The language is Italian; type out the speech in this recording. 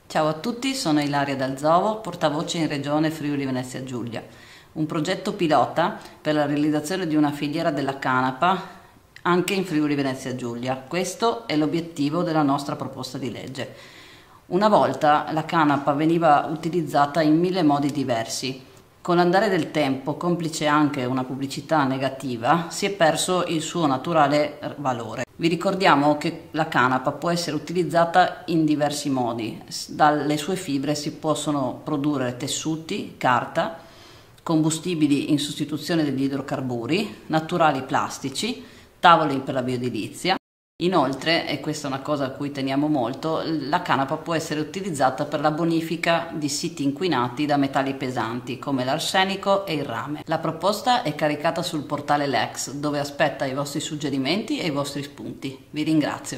Ciao a tutti, sono Ilaria Dalzovo, portavoce in Regione Friuli Venezia Giulia. Un progetto pilota per la realizzazione di una filiera della canapa anche in Friuli Venezia Giulia. Questo è l'obiettivo della nostra proposta di legge. Una volta la canapa veniva utilizzata in 1000 modi diversi. Con l'andare del tempo, complice anche una pubblicità negativa, si è perso il suo naturale valore. Vi ricordiamo che la canapa può essere utilizzata in diversi modi. Dalle sue fibre si possono produrre tessuti, carta, combustibili in sostituzione degli idrocarburi, naturali plastici, tavoli per la bioedilizia. Inoltre, e questa è una cosa a cui teniamo molto, la canapa può essere utilizzata per la bonifica di siti inquinati da metalli pesanti come l'arsenico e il rame. La proposta è caricata sul portale Lex, dove aspetta i vostri suggerimenti e i vostri spunti. Vi ringrazio.